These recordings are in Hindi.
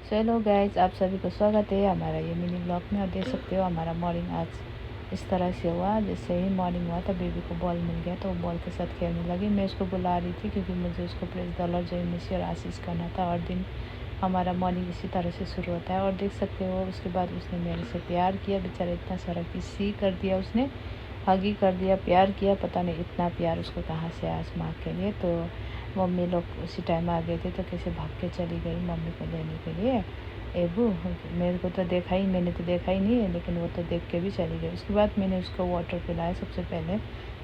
चलो गाइज, आप सभी को स्वागत है हमारा ये मिनी ब्लॉग में। और देख सकते हो हमारा मॉर्निंग आज इस तरह से हुआ। जैसे ही मॉर्निंग हुआ तो बेबी को बॉल मिल गया तो वो बॉल के साथ खेलने लगी। मैं उसको बुला रही थी क्योंकि मुझे उसको प्रेस द लॉर्ड जय मसीह और आशीष करना था। और दिन हमारा मॉर्निंग इसी तरह से शुरू होता है। और देख सकते हो उसके बाद उसने मेरे से प्यार किया। बेचारा इतना सारा किसी कर दिया उसने, हगी कर दिया, प्यार किया। पता नहीं इतना प्यार उसको कहाँ से आया माँ के लिए। तो मम्मी लोग उसी टाइम आ गए थे तो कैसे भाग के चली गई मम्मी को लेने के लिए। एबू, मेरे को तो देखा ही, मैंने तो देखा ही नहीं है, लेकिन वो तो देख के भी चली गई। उसके बाद मैंने उसको वाटर पिलाया। सबसे पहले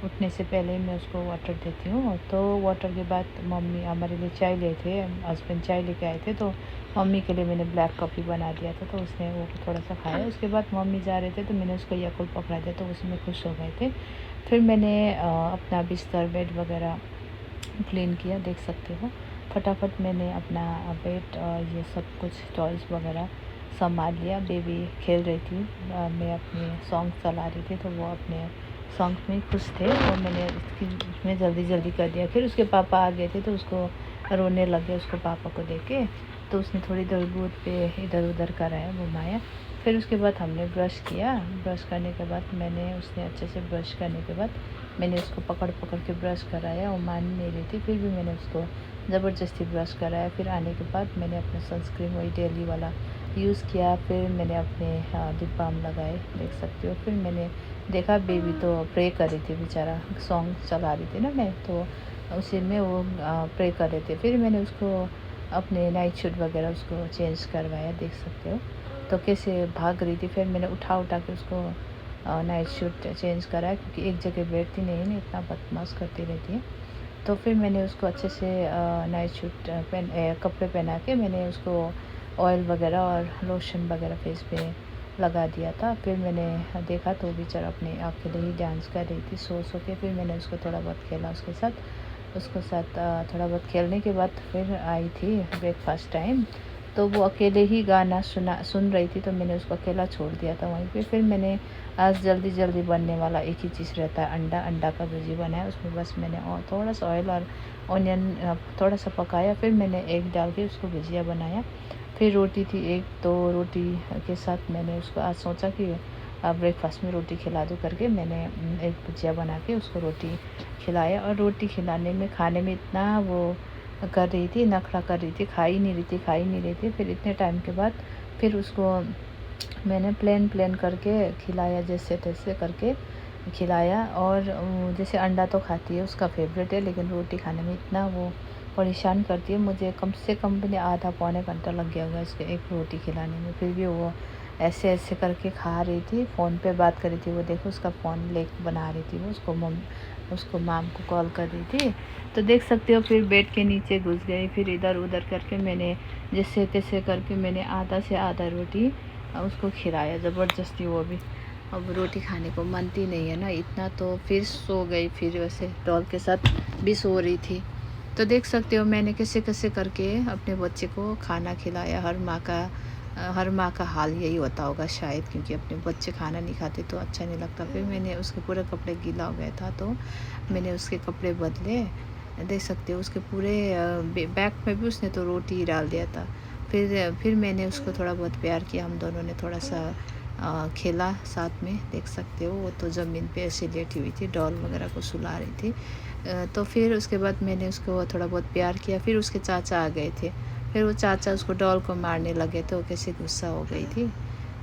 उठने से पहले मैं उसको वाटर देती हूँ। तो वाटर के बाद मम्मी हमारे लिए चाय ले थे, हस्बैंड चाय लेके आए थे तो मम्मी के लिए मैंने ब्लैक कॉफ़ी बना दिया था। तो उसने वो थोड़ा सा खाया। उसके बाद मम्मी जा रहे थे तो मैंने उसको याकुल पकड़ा दिया तो उसमें खुश हो गए थे। फिर मैंने अपना बिस्तर बेड वगैरह क्लीन किया। देख सकते हो फटाफट मैंने अपना बेड ये सब कुछ टॉयज़ वगैरह संभाल लिया। बेबी खेल रही थी, मैं अपने सॉन्ग चला रही थी तो वो अपने सॉन्ग में खुश थे। तो मैंने इसमें जल्दी जल्दी कर दिया। फिर उसके पापा आ गए थे तो उसको रोने लगे उसको पापा को देख के। तो उसने थोड़ी देर दूध पे इधर उधर कराया, घुमाया। फिर उसके बाद हमने ब्रश किया। ब्रश करने के बाद मैंने उसने अच्छे से ब्रश करने के बाद मैंने उसको पकड़ पकड़ के ब्रश कराया। वो मान नहीं रही थी, फिर भी मैंने उसको ज़बरदस्ती ब्रश कराया। फिर आने के बाद मैंने अपना सनस्क्रीन वही डेली वाला यूज़ किया। फिर मैंने अपने लिप बाम लगाए, देख सकते हो। फिर मैंने देखा बेबी तो प्रे कर रही थी, बेचारा सॉन्ग चला रही थी ना मैं, तो उसी में वो प्रे कर रहे थे। फिर मैंने उसको अपने नाइट सूट वगैरह उसको चेंज करवाया, देख सकते हो। तो कैसे भाग रही थी, फिर मैंने उठा उठा के उसको नाइट सूट चेंज कराया क्योंकि एक जगह बैठती नहीं है, इतना बदमाश करती रहती है। तो फिर मैंने उसको अच्छे से नाइट सूट कपड़े पहना के मैंने उसको ऑयल वगैरह और लोशन वगैरह फेस पे लगा दिया था। फिर मैंने देखा तो बेचारा अपने अकेले ही डांस कर रही थी सो के। फिर मैंने उसको थोड़ा बहुत खेला उसको साथ थोड़ा बहुत खेलने के बाद फिर आई थी ब्रेकफास्ट टाइम। तो वो अकेले ही गाना सुन रही थी तो मैंने उसको अकेला छोड़ दिया था वहीं पे। फिर मैंने आज जल्दी जल्दी बनने वाला एक ही चीज़ रहता है, अंडा का भुर्जी बनाया। उसमें बस मैंने और थोड़ा सा ऑयल और ऑनियन थोड़ा सा पकाया। फिर मैंने एग डाल के उसको भुजिया बनाया। फिर रोटी थी एक, तो रोटी के साथ मैंने उसको आज सोचा कि ब्रेकफास्ट में रोटी खिला दूँ करके मैंने एक भुजिया बना के उसको रोटी खिलाया। और रोटी खिलाने में खाने में इतना वो कर रही थी, नखरा कर रही थी, खा ही नहीं रही थी। फिर इतने टाइम के बाद फिर उसको मैंने प्लेन करके खिलाया, जैसे तैसे करके खिलाया। और जैसे अंडा तो खाती है, उसका फेवरेट है, लेकिन रोटी खाने में इतना वो परेशान करती है। मुझे कम से कम भी आधा पौने घंटा लग गया होगा इसके एक रोटी खिलाने में। फिर भी वो ऐसे ऐसे करके खा रही थी। फ़ोन पे बात कर रही थी, वो देखो उसका फ़ोन लेक बना रही थी, वो उसको माम को कॉल कर रही थी। तो देख सकते हो फिर बेड के नीचे घुस गई। फिर इधर उधर करके मैंने जैसे तैसे करके मैंने आधा से आधा रोटी उसको खिलाया ज़बरदस्ती। वो भी अब रोटी खाने को मानती नहीं है ना इतना। तो फिर सो गई, फिर वैसे डॉल के साथ भी सो रही थी। तो देख सकते हो मैंने कैसे कैसे करके अपने बच्चे को खाना खिलाया। हर माँ का हाल यही होता होगा शायद, क्योंकि अपने बच्चे खाना नहीं खाते तो अच्छा नहीं लगता। फिर मैंने उसके पूरे कपड़े गीला हो गया था तो मैंने उसके कपड़े बदले। देख सकते हो उसके पूरे बैग में भी उसने तो रोटी ही डाल दिया था। फिर मैंने उसको थोड़ा बहुत प्यार किया। हम दोनों ने थोड़ा सा खेला साथ में, देख सकते हो। वो तो ज़मीन पे ऐसे लेटी हुई थी, डॉल वगैरह को सुला रही थी। तो फिर उसके बाद मैंने उसको थोड़ा बहुत प्यार किया। फिर उसके चाचा आ गए थे। फिर वो चाचा उसको डॉल को मारने लगे तो कैसे गुस्सा हो गई थी।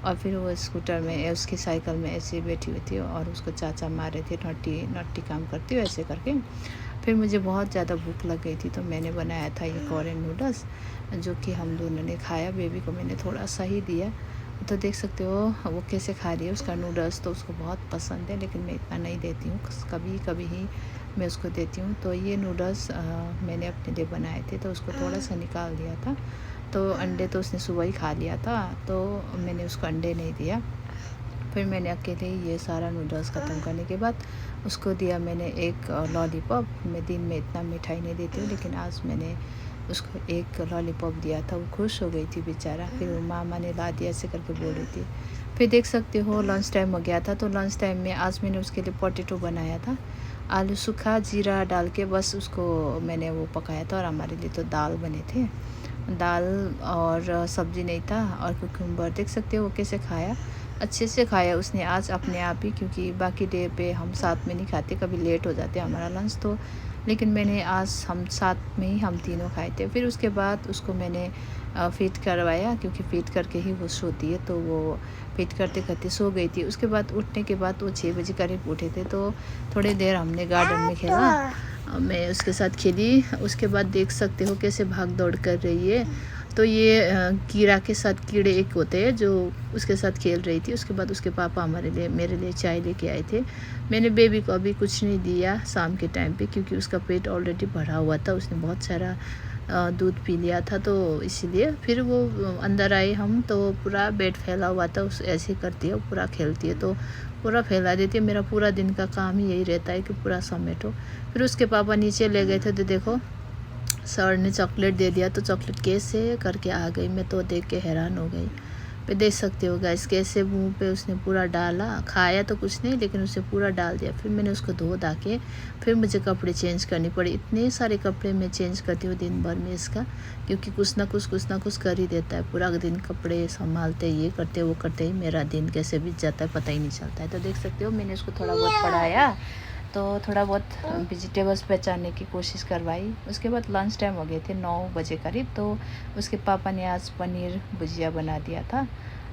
और फिर वो स्कूटर में उसकी साइकिल में ऐसे बैठी हुई थी और उसको चाचा मार रहे थे, नट्टी नट्टी काम करती हो ऐसे करके। फिर मुझे बहुत ज़्यादा भूख लग गई थी तो मैंने बनाया था ये कोरियन नूडल्स, जो कि हम दोनों ने खाया। बेबी को मैंने थोड़ा सा ही दिया। तो देख सकते हो वो कैसे खा रही है। उसका नूडल्स तो उसको बहुत पसंद है, लेकिन मैं इतना नहीं देती हूँ, कभी कभी ही मैं उसको देती हूँ। तो ये नूडल्स मैंने अपने लिए बनाए थे तो उसको थोड़ा सा निकाल दिया था। तो अंडे तो उसने सुबह ही खा लिया था तो मैंने उसको अंडे नहीं दिया। फिर मैंने अकेले ही ये सारा नूडल्स ख़त्म करने के बाद उसको दिया मैंने एक लॉलीपॉप। मैं दिन में इतना मिठाई नहीं देती हूँ, लेकिन आज मैंने उसको एक लॉलीपॉप दिया था। वो खुश हो गई थी बेचारा। फिर वो मामा ने ला दिया ऐसे करके बोल रही थी। फिर देख सकते हो लंच टाइम हो गया था तो लंच टाइम में आज मैंने उसके लिए पोटैटो बनाया था। आलू सूखा जीरा डाल के बस उसको मैंने वो पकाया था। और हमारे लिए तो दाल बने थे, दाल और सब्ज़ी नहीं था और कुकुम्बर। देख सकते हो वो कैसे खाया, अच्छे से खाया उसने आज अपने आप ही, क्योंकि बाकी डे पे हम साथ में नहीं खाते, कभी लेट हो जाते हमारा लंच तो। लेकिन मैंने आज हम साथ में ही हम तीनों खाए थे। फिर उसके बाद उसको मैंने फ़ीड करवाया, क्योंकि फ़ीड करके ही वो सोती है, तो वो फ़ीड करते करते सो गई थी। उसके बाद उठने के बाद वो 6 बजे करीब उठे थे, तो थोड़ी देर हमने गार्डन में खेला, मैं उसके साथ खेली। उसके बाद देख सकते हो कैसे भाग दौड़ कर रही है। तो ये कीड़ा के साथ कीड़े एक होते हैं जो उसके साथ खेल रही थी। उसके बाद उसके पापा मेरे लिए चाय लेके आए थे। मैंने बेबी को अभी कुछ नहीं दिया शाम के टाइम पे, क्योंकि उसका पेट ऑलरेडी भरा हुआ था, उसने बहुत सारा दूध पी लिया था, तो इसीलिए। फिर वो अंदर आए हम, तो पूरा बेड फैला हुआ था, उस ऐसे करती है पूरा खेलती है तो पूरा फैला देती है। मेरा पूरा दिन का काम ही यही रहता है कि पूरा समेटो। फिर उसके पापा नीचे ले गए थे, तो देखो सर ने चॉकलेट दे दिया, तो चॉकलेट कैसे करके आ गई, मैं तो देख के हैरान हो गई। पे देख सकते हो गाइस कैसे मुंह पे उसने पूरा डाला, खाया तो कुछ नहीं लेकिन उसे पूरा डाल दिया। फिर मैंने उसको धो धा के फिर मुझे कपड़े चेंज करनी पड़ी। इतने सारे कपड़े मैं चेंज करती हूँ दिन भर में इसका, क्योंकि कुछ ना कुछ कर ही देता है। पूरा दिन कपड़े संभालते, ये करते वो करते ही मेरा दिन कैसे बीत जाता है पता ही नहीं चलता है। तो देख सकते हो मैंने उसको थोड़ा बहुत पढ़ाया, तो थोड़ा बहुत वेजिटेबल्स पहचानने की कोशिश करवाई। उसके बाद लंच टाइम हो गए थे 9 बजे करीब, तो उसके पापा ने आज पनीर भुजिया बना दिया था,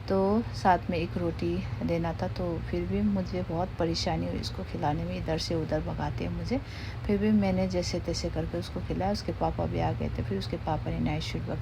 तो साथ में एक रोटी देना था। तो फिर भी मुझे बहुत परेशानी हुई इसको खिलाने में, इधर से उधर भगाते हैं मुझे। फिर भी मैंने जैसे तैसे करके उसको खिलाया। उसके पापा भी आ गए थे, फिर उसके पापा ने नाइट शूट वगैरह